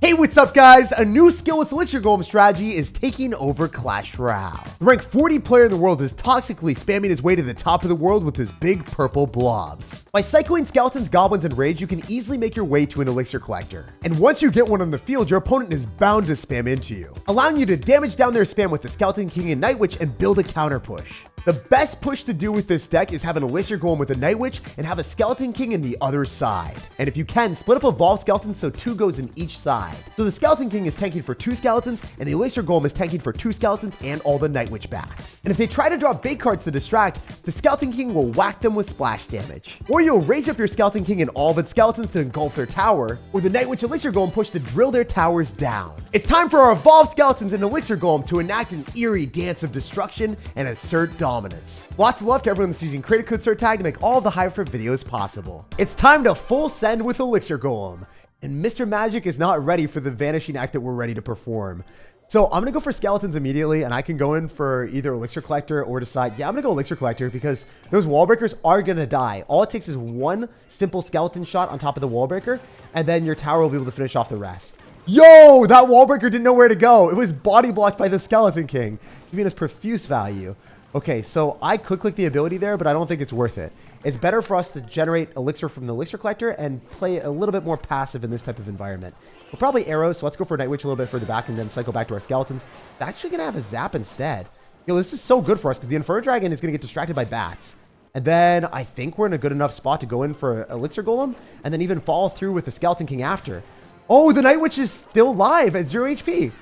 Hey, what's up guys? A new skillless Elixir Golem strategy is taking over Clash Royale. The rank 40 player in the world is toxically spamming his way to the top of the world with his big purple blobs. By cycling skeletons, goblins, and rage, you can easily make your way to an elixir collector. And once you get one on the field, your opponent is bound to spam into you, allowing you to damage down their spam with the Skeleton King and Night Witch and build a counter push. The best push to do with this deck is have an Elixir Golem with a Night Witch and have a Skeleton King in the other side. And if you can, split up Evolved Skeletons so 2 goes in each side. So the Skeleton King is tanking for 2 skeletons, and the Elixir Golem is tanking for 2 skeletons and all the Night Witch bats. And if they try to drop bait cards to distract, the Skeleton King will whack them with splash damage. Or you'll rage up your Skeleton King and all of its skeletons to engulf their tower, or the Night Witch Elixir Golem push to drill their towers down. It's time for our Evolved Skeletons and Elixir Golem to enact an eerie dance of destruction and assert dominance. Lots of love to everyone that's using creator code SirTag to make all of the high for videos possible. It's time to full send with Elixir Golem. And Mr. Magic is not ready for the vanishing act that we're ready to perform. So I'm going to go for skeletons immediately, and I can go in for either Elixir Collector or decide, yeah, I'm going to go Elixir Collector because those wall breakers are going to die. All it takes is one simple skeleton shot on top of the wall breaker, and then your tower will be able to finish off the rest. Yo, that wall breaker didn't know where to go. It was body blocked by the Skeleton King, giving us profuse value. Okay, so I could click the ability there, but I don't think it's worth it. It's better for us to generate elixir from the Elixir Collector and play a little bit more passive in this type of environment. We'll probably arrows, so let's go for Night Witch a little bit further back and then cycle back to our skeletons. We're actually going to have a zap instead. Yo, this is so good for us because the Inferno Dragon is going to get distracted by bats. And then I think we're in a good enough spot to go in for Elixir Golem and then even follow through with the Skeleton King after. Oh, the Night Witch is still live at 0 HP.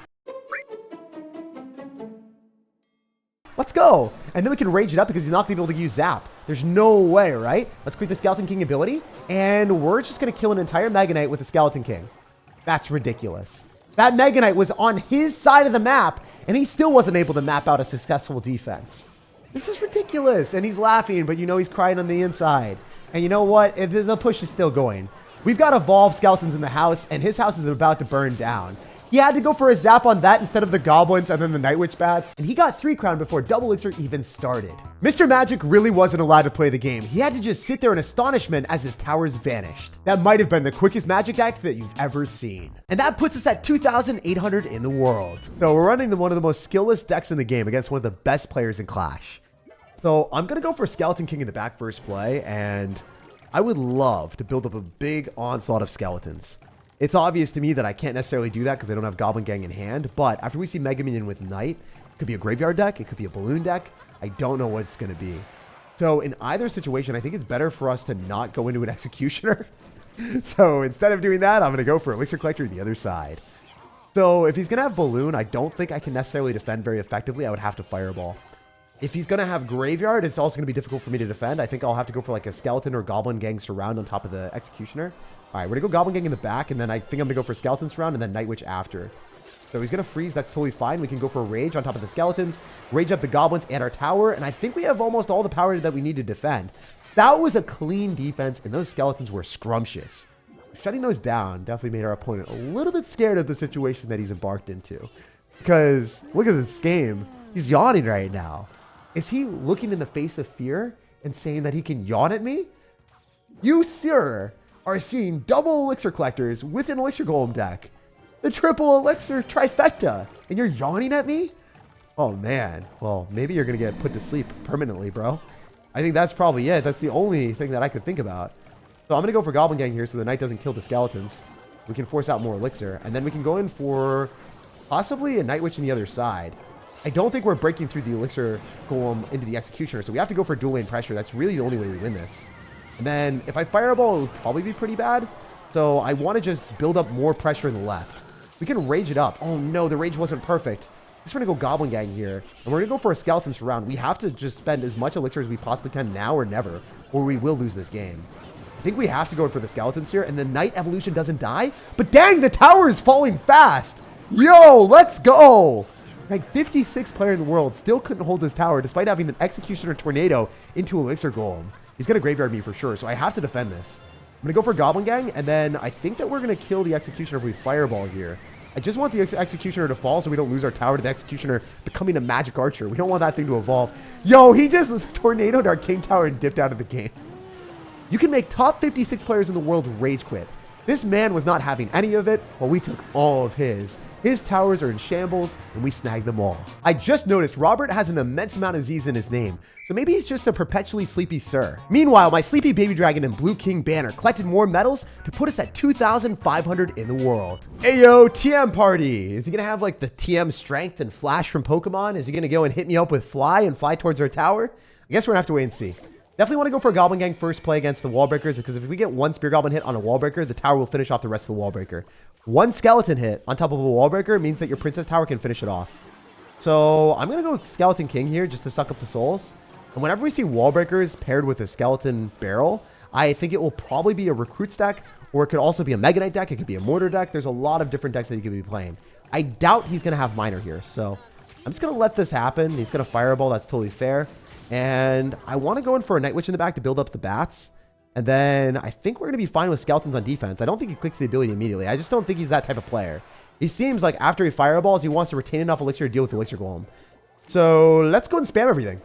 Let's go. And then we can rage it up because he's not going to be able to use Zap. There's no way, right? Let's click the Skeleton King ability. And we're just going to kill an entire Mega Knight with the Skeleton King. That's ridiculous. That Mega Knight was on his side of the map, and he still wasn't able to map out a successful defense. This is ridiculous. And he's laughing, but you know he's crying on the inside. And you know what? The push is still going. We've got Evolved Skeletons in the house, and his house is about to burn down. He had to go for a zap on that instead of the goblins and then the Night Witch bats, and he got 3 crown before double elixir even started. Mr. Magic really wasn't allowed to play the game. He had to just sit there in astonishment as his towers vanished. That might have been the quickest Magic act that you've ever seen. And that puts us at 2,800 in the world. So we're running one of the most skillless decks in the game against one of the best players in Clash. So I'm going to go for Skeleton King in the back first play, and I would love to build up a big onslaught of skeletons. It's obvious to me that I can't necessarily do that because I don't have Goblin Gang in hand, but after we see Mega Minion with Knight, it could be a graveyard deck, it could be a balloon deck. I don't know what it's going to be. So in either situation, I think it's better for us to not go into an Executioner. So instead of doing that, I'm going to go for Elixir Collector the other side. So if he's going to have Balloon, I don't think I can necessarily defend very effectively. I would have to Fireball. If he's going to have Graveyard, it's also going to be difficult for me to defend. I think I'll have to go for like a Skeleton or Goblin Gang Surround on top of the Executioner. All right, we're going to go Goblin Gang in the back, and then I think I'm going to go for Skeleton Surround and then Night Witch after. So he's going to freeze. That's totally fine. We can go for a Rage on top of the Skeletons, Rage up the Goblins and our tower, and I think we have almost all the power that we need to defend. That was a clean defense, and those Skeletons were scrumptious. Shutting those down definitely made our opponent a little bit scared of the situation that he's embarked into. Because look at this game. He's yawning right now. Is he looking in the face of fear and saying that he can yawn at me? You, sir, are seeing double Elixir Collectors with an Elixir Golem deck. The triple Elixir trifecta. And you're yawning at me? Oh, man. Well, maybe you're going to get put to sleep permanently, bro. I think that's probably it. That's the only thing that I could think about. So I'm going to go for Goblin Gang here so the Knight doesn't kill the Skeletons. We can force out more Elixir. And then we can go in for possibly a Night Witch on the other side. I don't think we're breaking through the Elixir Golem into the Executioner, so we have to go for dual lane pressure. That's really the only way we win this. And then if I Fireball, it would probably be pretty bad. So I want to just build up more pressure in the left. We can Rage it up. Oh no, the Rage wasn't perfect. Just going to go Goblin Gang here. And we're going to go for a Skeleton Surround. We have to just spend as much Elixir as we possibly can now or never, or we will lose this game. I think we have to go for the Skeletons here, and the Knight Evolution doesn't die. But dang, the tower is falling fast. Yo, let's go. Like 56 player in the world still couldn't hold this tower despite having an Executioner Tornado into Elixir Golem. He's going to Graveyard me for sure, so I have to defend this. I'm going to go for Goblin Gang, and then I think that we're going to kill the Executioner if we Fireball here. I just want the Executioner to fall so we don't lose our tower to the Executioner becoming a Magic Archer. We don't want that thing to evolve. Yo, he just tornadoed our King Tower and dipped out of the game. You can make top 56 players in the world rage quit. This man was not having any of it, while we took all of his. His towers are in shambles, and we snagged them all. I just noticed Robert has an immense amount of Z's in his name, so maybe he's just a perpetually sleepy sir. Meanwhile, my sleepy baby dragon and blue king banner collected more medals to put us at 2,500 in the world. Ayo, TM party. Is he gonna have like the TM strength and flash from Pokemon? Is he gonna go and hit me up with fly and fly towards our tower? I guess we're gonna have to wait and see. Definitely want to go for a Goblin Gang first play against the wall breakers, because if we get one Spear Goblin hit on a wall breaker, the tower will finish off the rest of the wall breaker. One skeleton hit on top of a wall breaker means that your Princess Tower can finish it off. So I'm going to go Skeleton King here just to suck up the souls. And whenever we see wall breakers paired with a Skeleton Barrel, I think it will probably be a Recruits deck, or it could also be a Mega Knight deck. It could be a Mortar deck. There's a lot of different decks that he could be playing. I doubt he's going to have Miner here. So I'm just going to let this happen. He's going to Fireball. That's totally fair. And I want to go in for a Night Witch in the back to build up the bats. And then I think we're going to be fine with Skeletons on defense. I don't think he clicks the ability immediately. I just don't think he's that type of player. He seems like after he Fireballs, he wants to retain enough Elixir to deal with the Elixir Golem. So let's go and spam everything.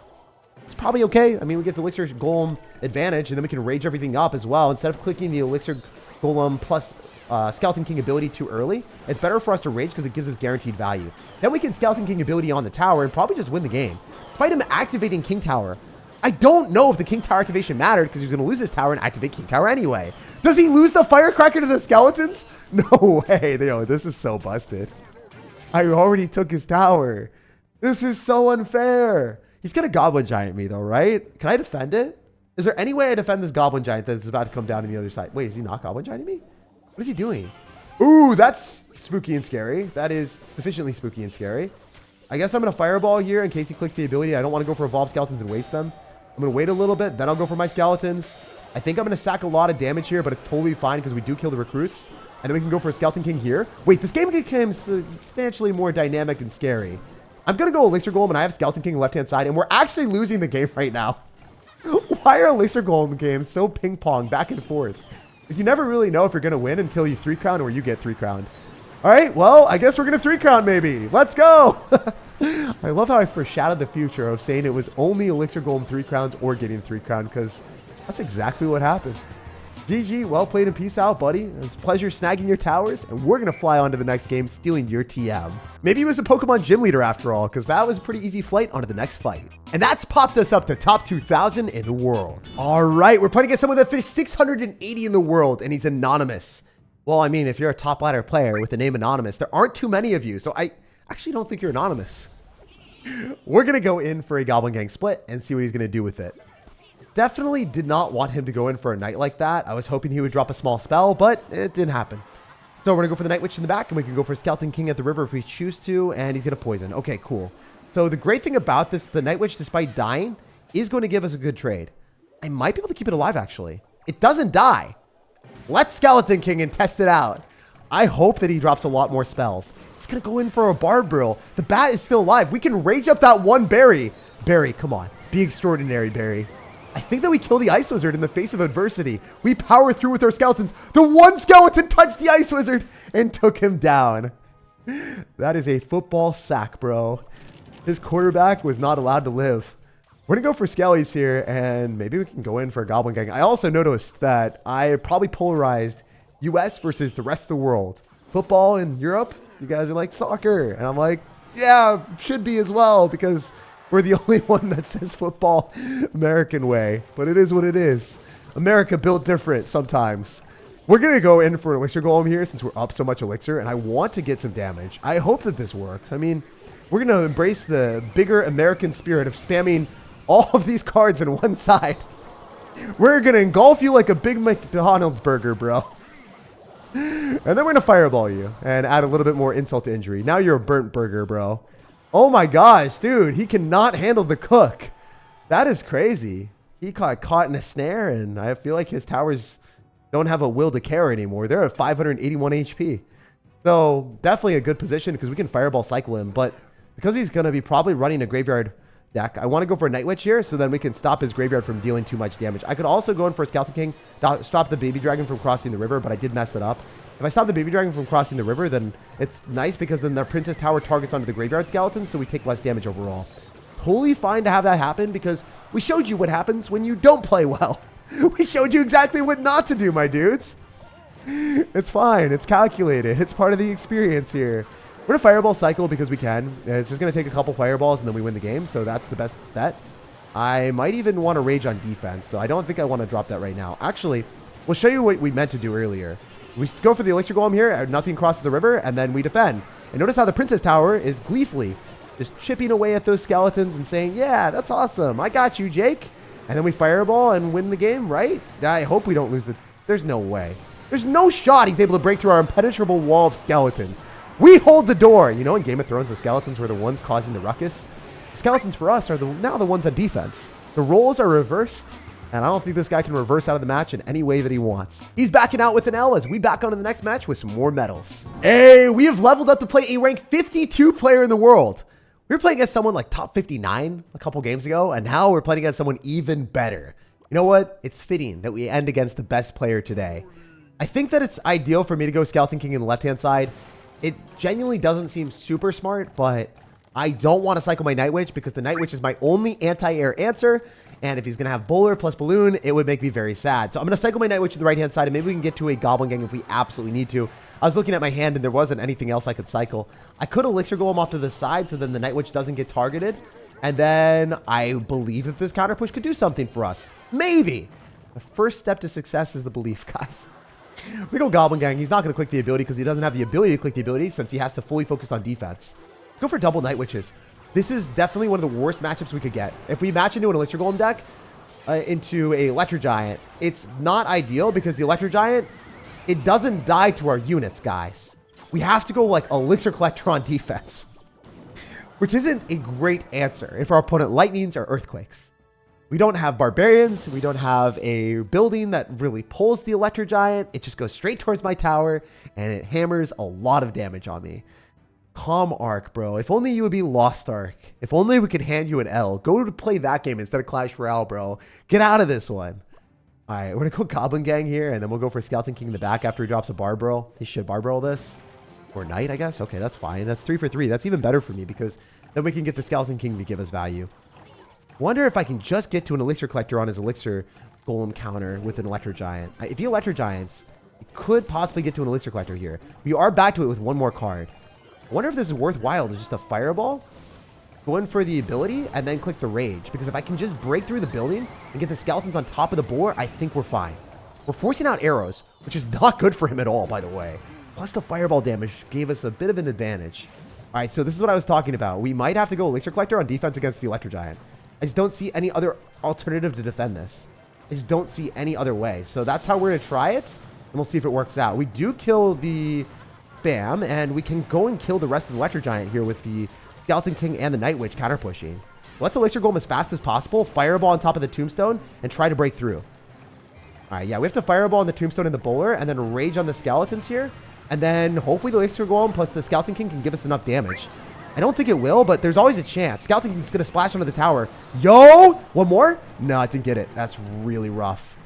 It's probably okay. I mean, we get the Elixir Golem advantage, and then we can rage everything up as well. Instead of clicking the Elixir Golem plus Skeleton King ability too early, it's better for us to rage because it gives us guaranteed value. Then we can Skeleton King ability on the tower and probably just win the game. Despite him activating King Tower, I don't know if the King Tower activation mattered because he's going to lose this tower and activate King Tower anyway. Does he lose the Firecracker to the Skeletons? No way. Yo, this is so busted. I already took his tower. This is so unfair. He's going to Goblin Giant me though, right? Can I defend it? Is there any way I defend this Goblin Giant that's about to come down on the other side? Wait, is he not Goblin Gianting me? What is he doing? Ooh, that's spooky and scary. That is sufficiently spooky and scary. I guess I'm going to Fireball here in case he clicks the ability. I don't want to go for Evolved Skeletons and waste them. I'm going to wait a little bit, then I'll go for my Skeletons. I think I'm going to sack a lot of damage here, but it's totally fine because we do kill the Recruits. And then we can go for a Skeleton King here. Wait, this game became substantially more dynamic and scary. I'm going to go Elixir Golem, and I have Skeleton King left-hand side, and we're actually losing the game right now. Why are Elixir Golem games so ping-pong back and forth? You never really know if you're going to win until you 3-crown or you get 3-crowned. All right, well, I guess we're going to 3-crown maybe. Let's go. I love how I foreshadowed the future of saying it was only Elixir Golem 3 crowns or getting 3-crown, because that's exactly what happened. GG, well played and peace out, buddy. It was a pleasure snagging your towers, and we're going to fly on to the next game, stealing your TM. Maybe he was a Pokemon gym leader after all, because that was a pretty easy flight onto the next fight. And that's popped us up to top 2,000 in the world. All right, we're playing against someone that finished 680 in the world, and he's anonymous. Well, I mean, if you're a top ladder player with the name Anonymous, there aren't too many of you, so I actually don't think you're anonymous. We're going to go in for a Goblin Gang split and see what he's going to do with it. Definitely did not want him to go in for a Knight like that. I was hoping he would drop a small spell, but it didn't happen. So we're going to go for the Night Witch in the back, and we can go for Skeleton King at the river if we choose to, and he's going to poison. Okay, cool. So the great thing about this, the Night Witch, despite dying, is going to give us a good trade. I might be able to keep it alive, actually. It doesn't die. Let's Skeleton King and test it out. I hope that he drops a lot more spells. He's going to go in for a Barb Brill. The bat is still alive. We can rage up that one Barry. Barry, come on. Be extraordinary, Barry. I think that we kill the Ice Wizard in the face of adversity. We power through with our skeletons. The one skeleton touched the Ice Wizard and took him down. That is a football sack, bro. His quarterback was not allowed to live. We're going to go for Skellies here, and maybe we can go in for a Goblin Gang. I also noticed that I probably polarized US versus the rest of the world. Football in Europe, you guys are like soccer. And I'm like, yeah, should be as well, because we're the only one that says football American way. But it is what it is. America built different sometimes. We're going to go in for Elixir Golem here since we're up so much Elixir, and I want to get some damage. I hope that this works. I mean, we're going to embrace the bigger American spirit of spamming all of these cards in one side. We're going to engulf you like a Big McDonald's burger, bro. And then we're going to fireball you and add a little bit more insult to injury. Now you're a burnt burger, bro. Oh my gosh, dude. He cannot handle the cook. That is crazy. He got caught in a snare, and I feel like his towers don't have a will to care anymore. They're at 581 HP. So definitely a good position because we can fireball cycle him. But because he's going to be probably running a graveyard deck, I want to go for a Night Witch here so then we can stop his graveyard from dealing too much damage. I could also go in for a Skeleton King, stop the Baby Dragon from crossing the river, but I did mess that up. If I stop the Baby Dragon from crossing the river, then it's nice because then their Princess Tower targets onto the graveyard skeleton, so we take less damage overall. Totally fine to have that happen because we showed you what happens when you don't play well. We showed you exactly what not to do, my dudes. It's fine. It's calculated. It's part of the experience here. We're going to fireball cycle because we can. It's just going to take a couple fireballs and then we win the game. So that's the best bet. I might even want to rage on defense. So I don't think I want to drop that right now. Actually, we'll show you what we meant to do earlier. We go for the Elixir Golem here. Nothing crosses the river. And then we defend. And notice how the Princess Tower is gleefully just chipping away at those skeletons and saying, yeah, that's awesome. I got you, Jake. And then we fireball and win the game, right? I hope we don't lose the... There's no way. There's no shot he's able to break through our impenetrable wall of skeletons. We hold the door. You know, in Game of Thrones, the skeletons were the ones causing the ruckus. The skeletons for us are now the ones on defense. The roles are reversed, and I don't think this guy can reverse out of the match in any way that he wants. He's backing out with an L as we back on to the next match with some more medals. Hey, we have leveled up to play a rank 52 player in the world. We were playing against someone like top 59 a couple games ago, and now we're playing against someone even better. You know what? It's fitting that we end against the best player today. I think that it's ideal for me to go Skeleton King in the left-hand side. It genuinely doesn't seem super smart, but I don't want to cycle my Night Witch because the Night Witch is my only anti-air answer. And if he's going to have Bowler plus Balloon, it would make me very sad. So I'm going to cycle my Night Witch to the right-hand side, and maybe we can get to a Goblin Gang if we absolutely need to. I was looking at my hand, and there wasn't anything else I could cycle. I could Elixir Golem off to the side, so then the Night Witch doesn't get targeted. And then I believe that this counter push could do something for us. Maybe. The first step to success is the belief, guys. We go Goblin Gang. He's not going to click the ability because he doesn't have the ability to click the ability since he has to fully focus on defense. Go for double Night Witches. This is definitely one of the worst matchups we could get. If we match into an Elixir Golem deck, into a Electro Giant, it's not ideal because the Electro Giant, it doesn't die to our units, guys. We have to go like Elixir Collector on defense, which isn't a great answer if our opponent lightnings or earthquakes. We don't have barbarians. We don't have a building that really pulls the Electro Giant. It just goes straight towards my tower and it hammers a lot of damage on me. Calm Arc, bro. If only you would be Lost Ark. If only we could hand you an L. Go to play that game instead of Clash Royale, bro. Get out of this one. All right, we're going to go Goblin Gang here, and then we'll go for Skeleton King in the back after he drops a Barbaro. He should Barbaro this. Or Knight, I guess. Okay, that's fine. That's 3 for 3. That's even better for me because then we can get the Skeleton King to give us value. Wonder if I can just get to an Elixir Collector on his Elixir Golem counter with an Electro Giant. If he Electro Giants, he could possibly get to an Elixir Collector here. We are back to it with one more card. I wonder if this is worthwhile to just a Fireball, go in for the ability, and then click the Rage. Because if I can just break through the building and get the skeletons on top of the board, I think we're fine. We're forcing out arrows, which is not good for him at all, by the way. Plus the Fireball damage gave us a bit of an advantage. All right, so this is what I was talking about. We might have to go Elixir Collector on defense against the Electro Giant. I just don't see any other alternative to defend this. I just don't see any other way. So that's how we're going to try it, and we'll see if it works out. We do kill the Bam, and we can go and kill the rest of the Electro Giant here with the Skeleton King and the Night Witch counter pushing. Let's Elixir Golem as fast as possible, Fireball on top of the Tombstone, and try to break through. All right, yeah, we have to Fireball on the Tombstone and the Bowler, and then Rage on the Skeletons here, and then hopefully the Elixir Golem plus the Skeleton King can give us enough damage. I don't think it will, but there's always a chance. Skeleton King's going to splash onto the tower. Yo! One more? No, I didn't get it. That's really rough.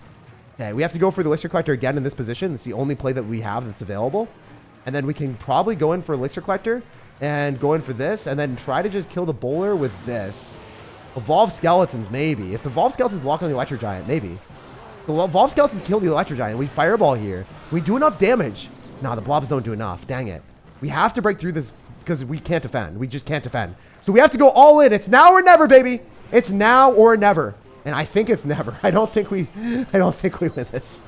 Okay, we have to go for the Elixir Collector again in this position. It's the only play that we have that's available. And then we can probably go in for Elixir Collector and go in for this and then try to just kill the Bowler with this. Evolve Skeletons, maybe. If the Evolve Skeletons lock on the Electro Giant, maybe. The Evolve Skeletons kill the Electro Giant. We Fireball here. We do enough damage. Nah, the blobs don't do enough. Dang it. We have to break through this because we can't defend. We just can't defend. So we have to go all in. It's now or never, baby. It's now or never. And I think it's never. I don't think we win this.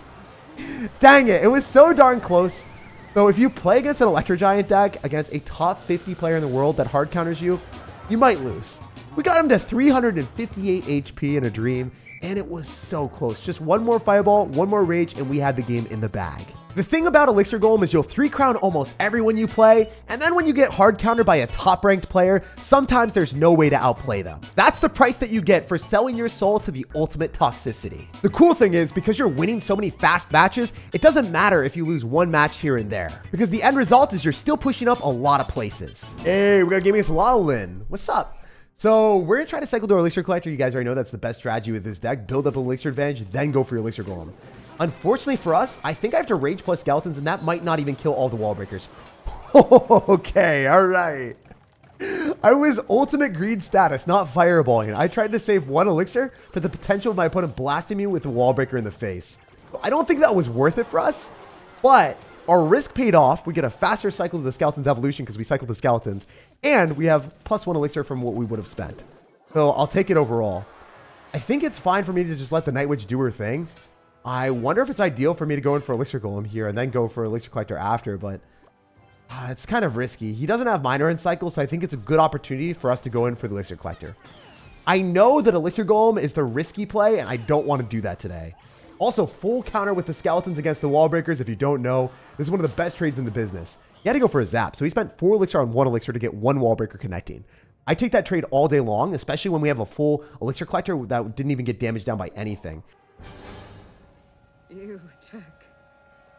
Dang it. It was so darn close. So if you play against an Electro Giant deck against a top 50 player in the world that hard counters you, you might lose. We got him to 358 HP in a dream, and it was so close. Just one more Fireball, one more Rage, and we had the game in the bag. The thing about Elixir Golem is you'll 3-crown almost everyone you play, and then when you get hard countered by a top-ranked player, sometimes there's no way to outplay them. That's the price that you get for selling your soul to the ultimate toxicity. The cool thing is, because you're winning so many fast matches, it doesn't matter if you lose one match here and there, because the end result is you're still pushing up a lot of places. Hey, we got Gaming Lin. What's up? So we're going to try to cycle to our Elixir Collector. You guys already know that's the best strategy with this deck. Build up an Elixir advantage, then go for your Elixir Golem. Unfortunately for us, I think I have to Rage plus Skeletons, and that might not even kill all the wall breakers. Okay, all right. I was ultimate greed status, not fireballing. I tried to save one Elixir for the potential of my opponent blasting me with the wall breaker in the face. I don't think that was worth it for us, But our risk paid off. We get a faster cycle of the Skeleton's evolution because we cycled the Skeletons. And we have +1 elixir from what we would have spent. So I'll take it overall. I think it's fine for me to just let the Night Witch do her thing. I wonder if it's ideal for me to go in for Elixir Golem here and then go for Elixir Collector after, but it's kind of risky. He doesn't have Miner in cycle, so I think it's a good opportunity for us to go in for the Elixir Collector. I know that Elixir Golem is the risky play, and I don't want to do that today. Also, full counter with the Skeletons against the Wall Breakers. If you don't know, this is one of the best trades in the business. He had to go for a zap, so he spent 4 elixir on 1 elixir to get 1 Wall Breaker connecting. I take that trade all day long, especially when we have a full Elixir Collector that didn't even get damaged down by anything. You took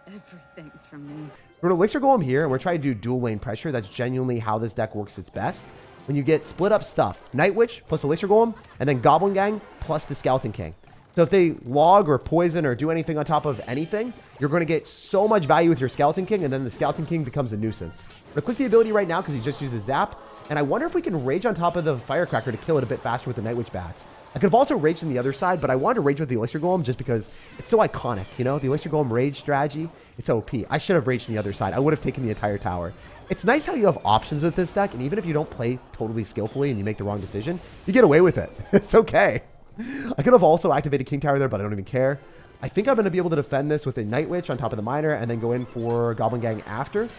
everything from me. We're an Elixir Golem here, and we're trying to do dual lane pressure. That's genuinely how this deck works its best. When you get split up stuff, Night Witch plus Elixir Golem, and then Goblin Gang plus the Skeleton King. So if they log or poison or do anything on top of anything, you're going to get so much value with your Skeleton King, and then the Skeleton King becomes a nuisance. I'm going to click the ability right now because he just uses Zap, and I wonder if we can rage on top of the Firecracker to kill it a bit faster with the Night Witch Bats. I could have also raged on the other side, but I wanted to rage with the Elixir Golem just because it's so iconic, you know? The Elixir Golem rage strategy, it's OP. I should have raged on the other side. I would have taken the entire tower. It's nice how you have options with this deck, and even if you don't play totally skillfully and you make the wrong decision, you get away with it. It's okay. I could have also activated King Tower there, but I don't even care. I think I'm going to be able to defend this with a Night Witch on top of the Miner, and then go in for Goblin Gang after,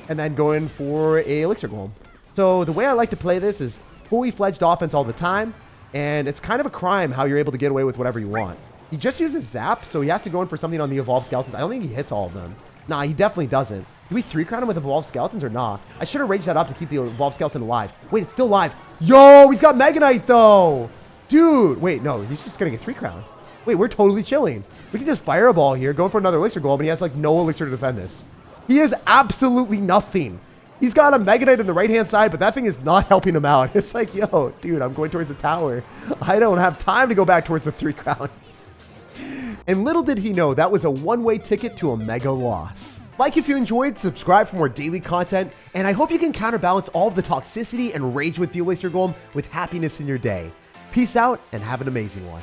and then go in for a Elixir Golem. So the way I like to play this is fully fledged offense all the time, and it's kind of a crime how you're able to get away with whatever you want. He just uses Zap, so he has to go in for something on the Evolved Skeletons. I don't think he hits all of them. Nah, he definitely doesn't. Do we 3-crown him with Evolved Skeletons or not? I should have raged that up to keep the Evolved Skeleton alive. Wait, it's still alive. Yo, he's got Mega Knight though. Dude, wait, no, he's just getting a 3-crown. Wait, we're totally chilling. We can just Fireball here, go for another Elixir Golem, and he has like no Elixir to defend this. He has absolutely nothing. He's got a Mega Knight on the right-hand side, but that thing is not helping him out. It's like, yo, dude, I'm going towards the tower. I don't have time to go back towards the 3-crown. And little did he know, that was a one-way ticket to a mega loss. Like if you enjoyed, subscribe for more daily content, and I hope you can counterbalance all of the toxicity and rage with the Elixir Golem with happiness in your day. Peace out, and have an amazing one.